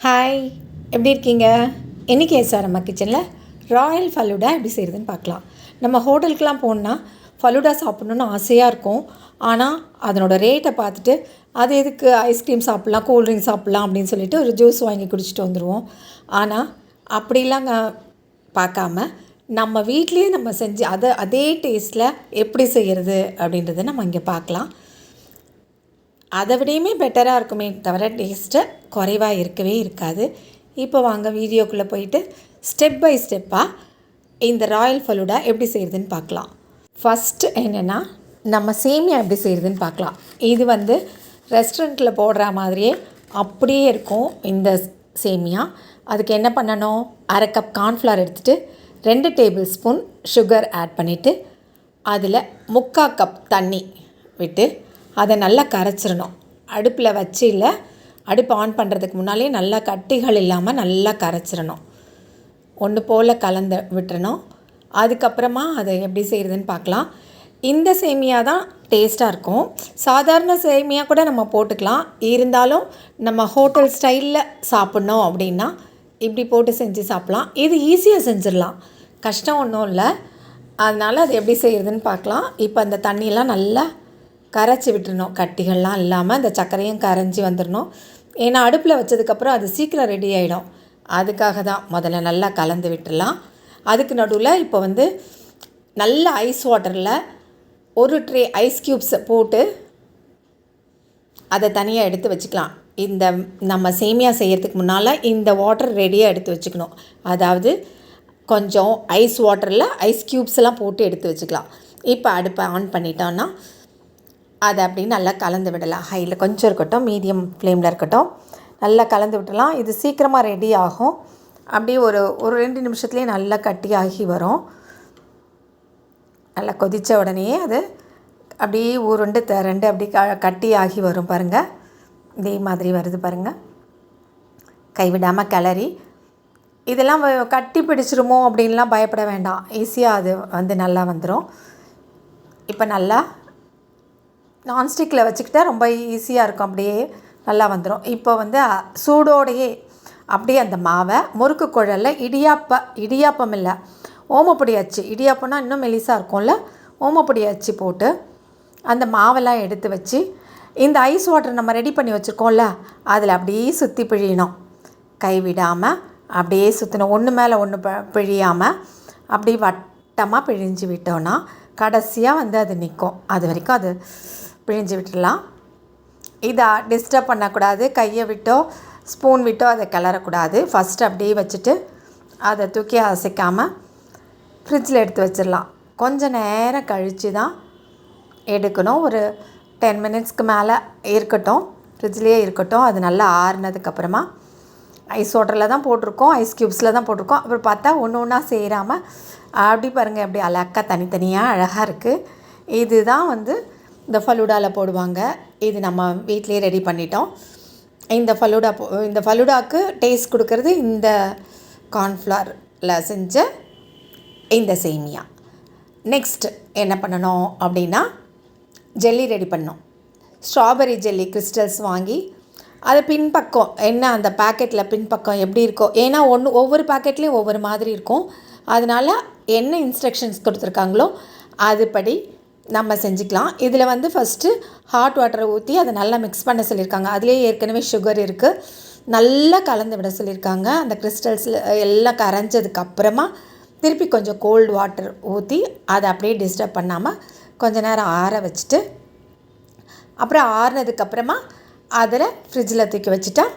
Hi, எப்படி இருக்கீங்க? இன்றைக்கி நம்ம கிச்சனில் ராயல் ஃபலூடா எப்படி செய்கிறதுன்னு பார்க்கலாம். நம்ம ஹோட்டலுக்கெலாம் போனால் ஃபலூடா சாப்பிட்ணுன்னு ஆசையாக இருக்கும். ஆனால் அதனோட ரேட்டை பார்த்துட்டு அது எதுக்கு ஐஸ்கிரீம் சாப்பிட்லாம், கூல்ட்ரிங்க் சாப்பிட்லாம் அப்படின்னு சொல்லிட்டு ஒரு ஜூஸ் வாங்கி குடிச்சிட்டு வந்துடுவோம். ஆனால் அப்படிலாம் பார்க்காம நம்ம வீட்லேயே நம்ம செஞ்சு அதே டேஸ்ட்டில் எப்படி செய்கிறது அப்படின்றத நம்ம இங்கே பார்க்கலாம். அதை விடையுமே பெட்டராக இருக்குமே தவிர டேஸ்ட்டு குறைவாக இருக்கவே இருக்காது. இப்போ வாங்க வீடியோக்குள்ளே போயிட்டு ஸ்டெப் பை ஸ்டெப்பாக இந்த ராயல் ஃபலூடா எப்படி செய்கிறதுன்னு பார்க்கலாம். ஃபஸ்ட்டு என்னென்னா நம்ம சேமியா எப்படி செய்கிறதுன்னு பார்க்கலாம். இது ரெஸ்டாரண்ட்டில் போடுற மாதிரியே அப்படியே இருக்கும் இந்த சேமியா. அதுக்கு என்ன பண்ணணும், அரை கப் கார்ன்ஃப்ளவர் எடுத்துகிட்டு 2 டேபிள் ஸ்பூன் சுகர் ஆட் பண்ணிவிட்டு அதில் 3/4 கப் தண்ணி விட்டு அதை நல்லா கரைச்சிடணும். அடுப்பில் வச்சு இல்லை, அடுப்பு ஆன் பண்ணுறதுக்கு முன்னாலே நல்லா கட்டிகள் இல்லாமல் நல்லா கரைச்சிடணும். ஒன்று போல் கலந்து விட்டுறணும். அதுக்கப்புறமா அதை எப்படி செய்கிறதுன்னு பார்க்கலாம். இந்த சேமியா தான் டேஸ்ட்டாக இருக்கும். சாதாரண சேமியா கூட நம்ம போட்டுக்கலாம். இருந்தாலும் நம்ம ஹோட்டல் ஸ்டைலில் சாப்பிட்ணும் அப்படின்னா இப்படி போட்டு செஞ்சு சாப்பிட்லாம். இது ஈஸியாக செஞ்சிடலாம், கஷ்டம் ஒன்றும் இல்லை. அதனால் அது எப்படி செய்கிறதுன்னு பார்க்கலாம். இப்போ அந்த தண்ணியெல்லாம் நல்லா கரைச்சி விட்டுறணும். கட்டிகள்லாம் இல்லாமல் அந்த சர்க்கரையும் கரைஞ்சி வந்துடணும். ஏன்னா அடுப்பில் வச்சதுக்கப்புறம் அது சீக்கிரம் ரெடி ஆகிடும். அதுக்காக தான் முதல்ல நல்லா கலந்து விட்டுடலாம். அதுக்கு நடுவில் இப்போ நல்ல ஐஸ் வாட்டரில் ஒரு ட்ரே ஐஸ் க்யூப்ஸை போட்டு அதை தனியாக எடுத்து வச்சுக்கலாம். இந்த நம்ம சேமியா செய்கிறதுக்கு முன்னால் இந்த வாட்டர் ரெடியாக எடுத்து வச்சுக்கணும். அதாவது கொஞ்சம் ஐஸ் வாட்டரில் ஐஸ் க்யூப்ஸ்லாம் போட்டு எடுத்து வச்சுக்கலாம். இப்போ அடுப்பை ஆன் பண்ணிட்டோன்னா அதை அப்படி நல்லா கலந்து விடலாம். ஹையில் கொஞ்சம் இருக்கட்டும், மீடியம் ஃப்ளேமில் இருக்கட்டும், நல்லா கலந்து விடலாம். இது சீக்கிரமாக ரெடி ஆகும். அப்படியே ஒரு 2 நிமிஷத்துலேயே நல்லா கட்டி ஆகி வரும். நல்லா கொதித்த உடனே அது அப்படியே உருண்டு திரண்டு அப்படி கட்டி ஆகி வரும். பாருங்கள், இதே மாதிரி வருது பாருங்கள். கைவிடாமல் கிளறி, இதெல்லாம் கட்டி பிடிச்சிருமோ அப்படின்லாம் பயப்பட வேண்டாம். ஈஸியாக அது நல்லா வந்துடும். இப்போ நல்லா நான்ஸ்டிக்கில் வச்சுக்கிட்டால் ரொம்ப ஈஸியாக இருக்கும். அப்படியே நல்லா வந்துடும். இப்போ சூடோடையே அப்படியே அந்த மாவை முறுக்கு குழலில் இடியாப்பம் இல்லை, ஓமப்பொடி அச்சு, இடியாப்பம்னா இன்னும் மெலிசாக இருக்கும்ல, ஓமப்பொடி அச்சு போட்டு அந்த மாவெல்லாம் எடுத்து வச்சு இந்த ஐஸ் வாட்டர் நம்ம ரெடி பண்ணி வச்சுருக்கோம்ல அதில் அப்படியே சுற்றி பிழியணும். கைவிடாமல் அப்படியே சுற்றணும். ஒன்று மேலே ஒன்று பிழியாமல் அப்படி வட்டமாக பிழிஞ்சு விட்டோன்னா கடைசியாக அது நிற்கும். அது வரைக்கும் அது பிழிஞ்சு விட்டுடலாம். இதை டிஸ்டர்ப் பண்ணக்கூடாது. கையை விட்டோ ஸ்பூன் விட்டோ அதை கிளறக்கூடாது. ஃபஸ்ட்டு அப்படியே வச்சுட்டு அதை தூக்கி அசைக்காமல் ஃப்ரிட்ஜில் எடுத்து வச்சிடலாம். கொஞ்சம் நேரம் கழித்து தான் எடுக்கணும். ஒரு 10 மினிட்ஸ்க்கு மேலே இருக்கட்டும், ஃப்ரிட்ஜ்லேயே இருக்கட்டும். அது நல்லா ஆறுனதுக்கப்புறமா ஐஸ் வாட்டரில் தான் போட்டிருக்கோம், ஐஸ் க்யூப்ஸில் தான் போட்டிருக்கோம். அப்புறம் பார்த்தா ஒன்று ஒன்றா சேராமல் அப்படி பாருங்கள், அப்படி அழகாக தனித்தனியாக அழகாக இருக்குது. இது தான் இந்த ஃபலூடாவில் போடுவாங்க. இது நம்ம வீட்டிலே ரெடி பண்ணிட்டோம். இந்த ஃபலூடாவுக்கு டேஸ்ட் கொடுக்கறது இந்த கார்ன்ஃப்ளவரில் செஞ்ச இந்த சேமியா. நெக்ஸ்ட் என்ன பண்ணணும் அப்படின்னா, ஜெல்லி ரெடி பண்ணோம். ஸ்ட்ராபெரி ஜெல்லி கிறிஸ்டல்ஸ் வாங்கி அது பின்பக்கம் என்ன அந்த பேக்கெட்டில் பின்பக்கம் எப்படி இருக்கோ, ஏன்னா ஒவ்வொரு பேக்கெட்லேயும் ஒவ்வொரு மாதிரி இருக்கும். அதனால் என்ன இன்ஸ்ட்ரக்ஷன்ஸ் கொடுத்துருக்காங்களோ அதுபடி நம்ம செஞ்சுக்கலாம். இதில் ஃபஸ்ட்டு ஹாட் வாட்டரை ஊற்றி அதை நல்லா மிக்ஸ் பண்ண சொல்லியிருக்காங்க. அதுலேயே ஏற்கனவே சுகர் இருக்குது, நல்லா கலந்து விட சொல்லியிருக்காங்க. அந்த கிறிஸ்டல்ஸில் எல்லாம் கரைஞ்சதுக்கப்புறமா திருப்பி கொஞ்சம் கோல்டு வாட்டர் ஊற்றி அதை அப்படியே டிஸ்டர்ப் பண்ணாமல் கொஞ்சம் நேரம் ஆற வச்சுட்டு, அப்புறம் ஆறுனதுக்கப்புறமா அதில் ஃப்ரிட்ஜில் தூக்கி வச்சுட்டா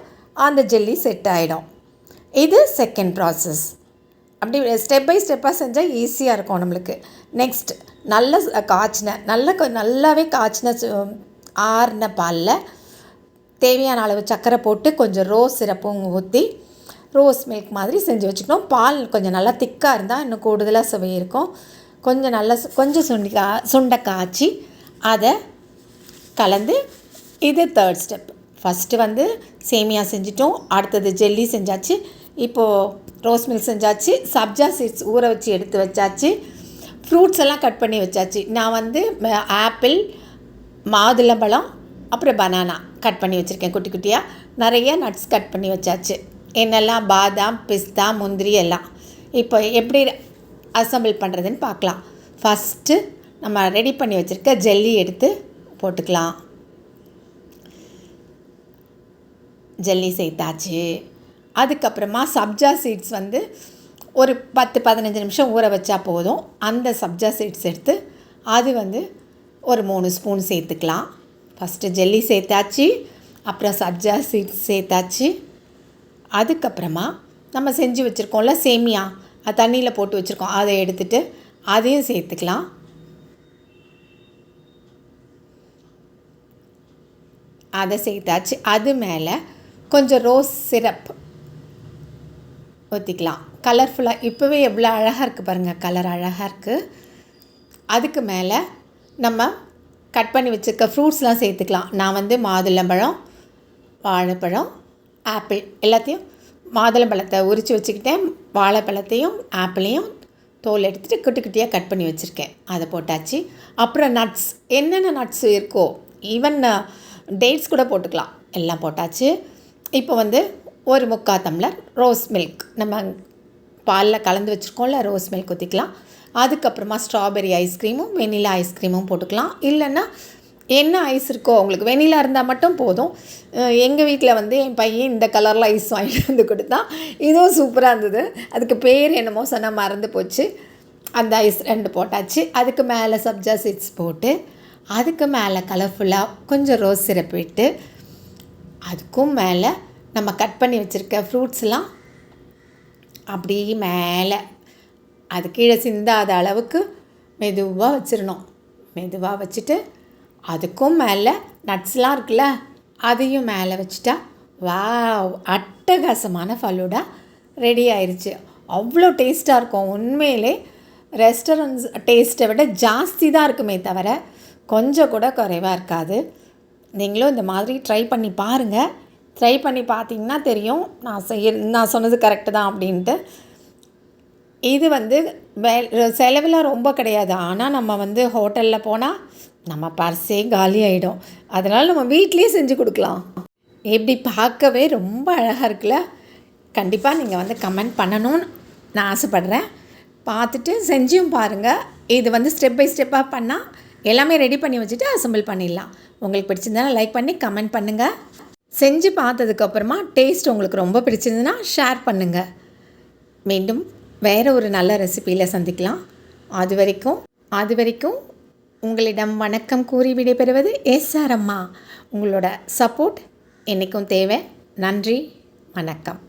அந்த ஜெல்லி செட் ஆகிடும். இது செகண்ட் ப்ராசஸ். அப்படி ஸ்டெப் பை ஸ்டெப்பாக செஞ்சால் ஈஸியாக இருக்கும் நம்மளுக்கு. நெக்ஸ்ட் நல்லாவே காய்ச்சின ஆறின பாலில் தேவையான அளவு சர்க்கரை போட்டு கொஞ்சம் ரோஸ் சிரப்பும் ஊற்றி ரோஸ் மில்க் மாதிரி செஞ்சு வச்சுக்கணும். பால் கொஞ்சம் நல்லா திக்காக இருந்தால் இன்னும் கூடுதலாக சுவை இருக்கும். கொஞ்சம் சுண்டை காய்ச்சி அதை கலந்து, இது தேர்ட் ஸ்டெப். ஃபஸ்ட்டு சேமியா செஞ்சிட்டோம், அடுத்தது ஜெல்லி செஞ்சாச்சு, இப்போது ரோஸ் மில்க் செஞ்சாச்சு, சப்ஜா சீட்ஸ் ஊற வச்சு எடுத்து வச்சாச்சு, ஃப்ரூட்ஸ் எல்லாம் கட் பண்ணி வச்சாச்சு. நான் ஆப்பிள், மாதுளம்பழம், அப்புறம் பனானா கட் பண்ணி வச்சுருக்கேன் குட்டி குட்டியாக. நிறைய நட்ஸ் கட் பண்ணி வச்சாச்சு. என்னெல்லாம் பாதாம், பிஸ்தா, முந்திரி எல்லாம். இப்போ எப்படி அசம்பிள் பண்ணுறதுன்னு பார்க்கலாம். ஃபஸ்ட்டு நம்ம ரெடி பண்ணி வச்சுருக்க ஜெல்லி எடுத்து போட்டுக்கலாம். ஜெல்லி சேர்த்தாச்சு. அதுக்கப்புறமா சப்ஜா சீட்ஸ் வந்து ஒரு 10-15 நிமிஷம் ஊற வச்சா போதும். அந்த சப்ஜா சீட்ஸ் எடுத்து அது வந்து ஒரு 3 ஸ்பூன் சேர்த்துக்கலாம். ஃபஸ்ட்டு ஜெல்லி சேர்த்தாச்சு, அப்புறம் சப்ஜா சீட்ஸ் சேர்த்தாச்சு. அதுக்கப்புறமா நம்ம செஞ்சு வச்சுருக்கோம்ல சேமியா, அது தண்ணியில் போட்டு வச்சுருக்கோம், அதை எடுத்துகிட்டு அதையும் சேர்த்துக்கலாம். அதை சேர்த்தாச்சு. அது மேலே கொஞ்சம் ரோஸ் சிரப் ஊற்றிக்கலாம். கலர்ஃபுல்லாக இப்போவே எவ்வளோ அழகாக இருக்குது பாருங்கள், கலர் அழகாக இருக்குது. அதுக்கு மேலே நம்ம கட் பண்ணி வச்சுருக்க ஃப்ரூட்ஸ்லாம் சேர்த்துக்கலாம். நான் வந்து மாதுளம்பழம், வாழைப்பழம், ஆப்பிள் எல்லாத்தையும், மாதுளம்பழத்தை உரித்து வச்சுக்கிட்டேன், வாழைப்பழத்தையும் ஆப்பிளையும் தோல் எடுத்துகிட்டு குட்டி குட்டியாக கட் பண்ணி வச்சுருக்கேன், அதை போட்டாச்சு. அப்புறம் நட்ஸ், என்னென்ன நட்ஸ் இருக்கோ, ஈவன் டேட்ஸ் கூட போட்டுக்கலாம், எல்லாம் போட்டாச்சு. இப்போ வந்து ஒரு 3/4 டம்ளர் ரோஸ் மில்க், நம்ம பாலில் கலந்து வச்சுருக்கோம்ல, ரோஸ் மில்க் ஊற்றிக்கலாம். அதுக்கப்புறமா ஸ்ட்ராபெரி ஐஸ்கிரீமும் வெனிலா ஐஸ்கிரீமும் போட்டுக்கலாம். இல்லைன்னா என்ன ஐஸ் இருக்கோ, உங்களுக்கு வெனிலா இருந்தால் மட்டும் போதும். எங்கள் வீட்டில் வந்து என் பையன் இந்த கலரில் ஐஸ் வாங்கிட்டு வந்து கொடுத்தான், இதுவும் சூப்பராக இருந்தது. அதுக்கு பேர் என்னமோ சொன்னால் மறந்து போச்சு. அந்த ஐஸ் 2 போட்டாச்சு. அதுக்கு மேலே சப்ஜா சீட்ஸ் போட்டு, அதுக்கு மேலே கலர்ஃபுல்லாக கொஞ்சம் ரோஸ் சிரப் விட்டு, அதுக்கும் மேலே நம்ம கட் பண்ணி வச்சுருக்க ஃப்ரூட்ஸ்லாம் அப்படியே மேலே அது கீழே சிந்தாத அளவுக்கு மெதுவாக வச்சிடணும். மெதுவாக வச்சுட்டு அதுக்கும் மேலே நட்ஸ்லாம் இருக்குல்ல, அதையும் மேலே வச்சுட்டா வாவ், அட்டகாசமான ஃபலூடா ரெடி ஆயிடுச்சு. அவ்வளோ டேஸ்ட்டாக இருக்கும். உண்மையிலே ரெஸ்டாரண்ட்ஸ் டேஸ்ட்டை விட ஜாஸ்தி தான் இருக்குமே தவிர கொஞ்சம் கூட குறைவாக இருக்காது. நீங்களும் இந்த மாதிரி ட்ரை பண்ணி பாருங்கள். ட்ரை பண்ணி பார்த்தீங்கன்னா தெரியும் நான் சொன்னது கரெக்டு தான் அப்படின்ட்டு. இது வந்து செலவெலாம் ரொம்ப கிடையாது. ஆனால் நம்ம வந்து ஹோட்டலில் போனால் நம்ம பர்ஸே காலி ஆகிடும். அதனால் நம்ம வீட்லேயே செஞ்சு கொடுக்கலாம். எப்படி பார்க்கவே ரொம்ப அழகாக இருக்குல்ல. கண்டிப்பாக நீங்கள் வந்து கமெண்ட் பண்ணணும்னு நான் ஆசைப்பட்றேன். பார்த்துட்டு செஞ்சும் பாருங்கள். இது வந்து ஸ்டெப் பை ஸ்டெப்பாக பண்ணால் எல்லாமே ரெடி பண்ணி வச்சுட்டு அசம்பிள் பண்ணிடலாம். உங்களுக்கு பிடிச்சிருந்தாலும் லைக் பண்ணி கமெண்ட் பண்ணுங்கள். செஞ்சு பார்த்ததுக்கப்புறமா டேஸ்ட் உங்களுக்கு ரொம்ப பிடிச்சிருந்துன்னா ஷேர் பண்ணுங்கள். மீண்டும் வேறு ஒரு நல்ல ரெசிபியில் சந்திக்கலாம். அது வரைக்கும் உங்களிடம் வணக்கம் கூறி விடைபெறுவது எஸ்ஆர் அம்மா. உங்களோட சப்போர்ட் என்றைக்கும் தேவை. நன்றி, வணக்கம்.